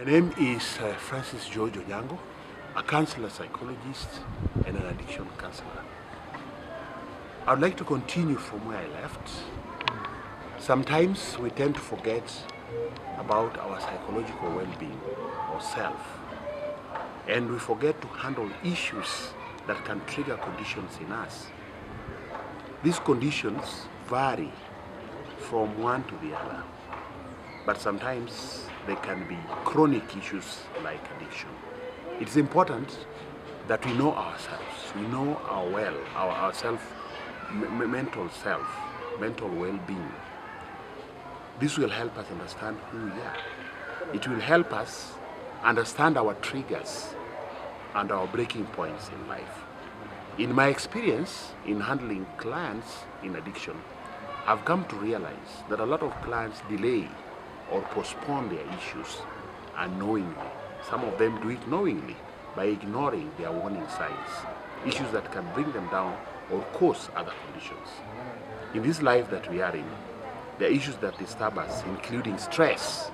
My name is Francis George Onyango, a counselor psychologist and an addiction counselor. I'd like to continue from where I left. Sometimes we tend to forget about our psychological well-being or self, and we forget to handle issues that can trigger conditions in us. These conditions vary from one to the other, but sometimes they can be chronic issues like addiction. It's important that we know ourselves, we know our mental well-being. This will help us understand who we are. It will help us understand our triggers and our breaking points in life. In my experience in handling clients in addiction, I've come to realize that a lot of clients delay or postpone their issues unknowingly. Some of them do it knowingly by ignoring their warning signs, issues that can bring them down or cause other conditions. In this life that we are in, there are issues that disturb us, including stress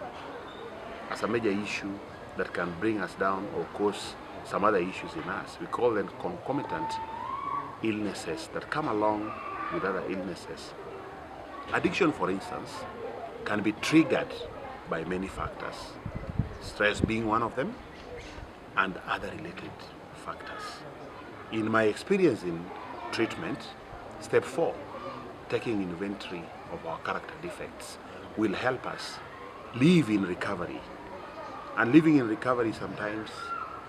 as a major issue that can bring us down or cause some other issues in us. We call them concomitant illnesses that come along with other illnesses. Addiction, for instance, can be triggered by many factors, stress being one of them, and other related factors. In my experience in treatment, step 4, taking inventory of our character defects, will help us live in recovery. And living in recovery sometimes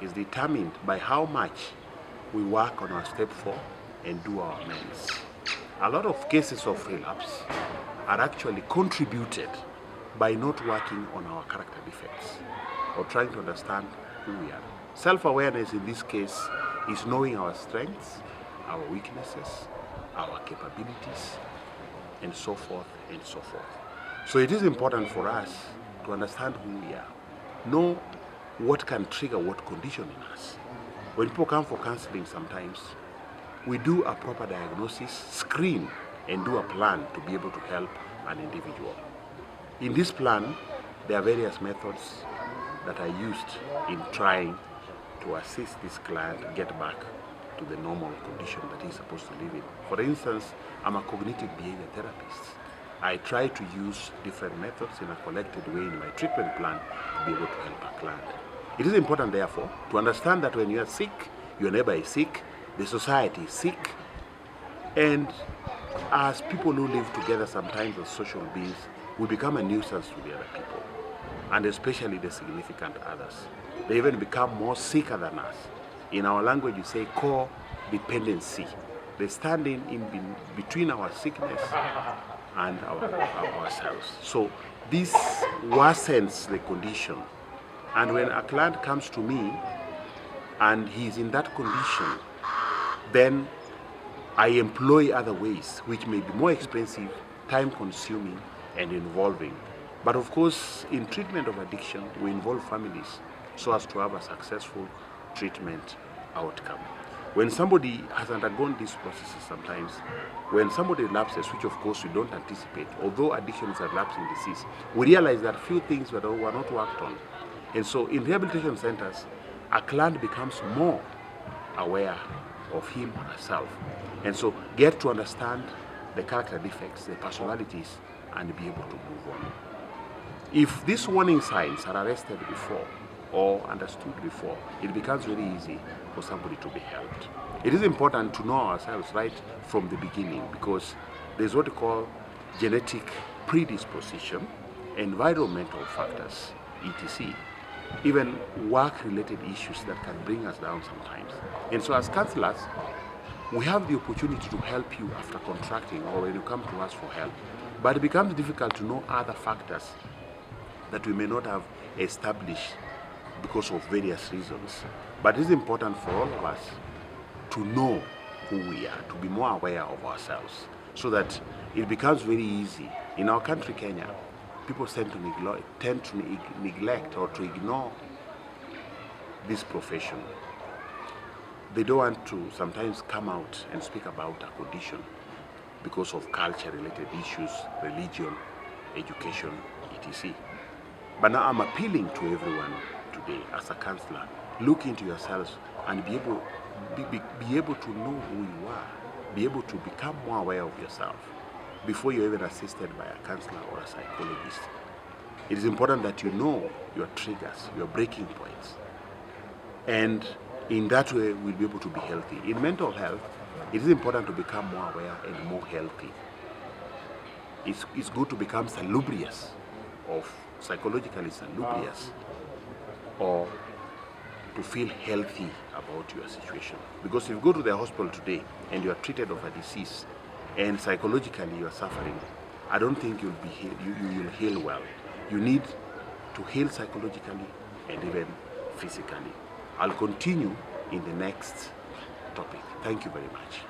is determined by how much we work on our step 4 and do our amends. A lot of cases of relapse are actually contributed by not working on our character defects or trying to understand who we are. Self-awareness in this case is knowing our strengths, our weaknesses, our capabilities, and so forth and so forth. So it is important for us to understand who we are, know what can trigger what condition in us. When people come for counseling sometimes, we do a proper diagnosis, screen, and do a plan to be able to help an individual. In this plan, there are various methods that are used in trying to assist this client get back to the normal condition that he's supposed to live in. For instance, I'm a cognitive behavior therapist. I try to use different methods in a collected way in my treatment plan to be able to help a client. It is important, therefore, to understand that when you are sick, your neighbor is sick, the society is sick, and as people who live together sometimes as social beings, we become a nuisance to the other people, and especially the significant others. They even become more sicker than us. In our language, you say co-dependency. They stand in between our sickness and ourselves. So this worsens the condition. And when a client comes to me and he's in that condition, then I employ other ways which may be more expensive, time-consuming, and involving. But of course, in treatment of addiction, we involve families so as to have a successful treatment outcome. When somebody has undergone these processes sometimes, when somebody lapses, which of course we don't anticipate, although addiction is a lapsing disease, we realize that few things were not worked on. And so in rehabilitation centers, a client becomes more aware of him or herself, and so get to understand the character defects, the personalities, and be able to move on. If these warning signs are arrested before or understood before, it becomes very easy for somebody to be helped. It is important to know ourselves right from the beginning, because there's what we call genetic predisposition, environmental factors, etc., even work-related issues that can bring us down sometimes. And so as counselors, we have the opportunity to help you after contracting or when you come to us for help. But it becomes difficult to know other factors that we may not have established because of various reasons. But it is important for all of us to know who we are, to be more aware of ourselves, so that it becomes very easy. In our country, Kenya, people tend to neglect or to ignore this profession. They don't want to sometimes come out and speak about a condition because of culture-related issues, religion, education, etc. But now I'm appealing to everyone today as a counselor, look into yourselves and be able to know who you are, be able to become more aware of yourself before you're even assisted by a counselor or a psychologist. It is important that you know your triggers, your breaking points. And in that way, we'll be able to be healthy. In mental health, it is important to become more aware and more healthy. It's good to become salubrious, or psychologically salubrious, or to feel healthy about your situation. Because if you go to the hospital today and you are treated of a disease and psychologically you are suffering, I don't think you'll heal well. You need to heal psychologically and even physically. I'll continue in the next topic. Thank you very much.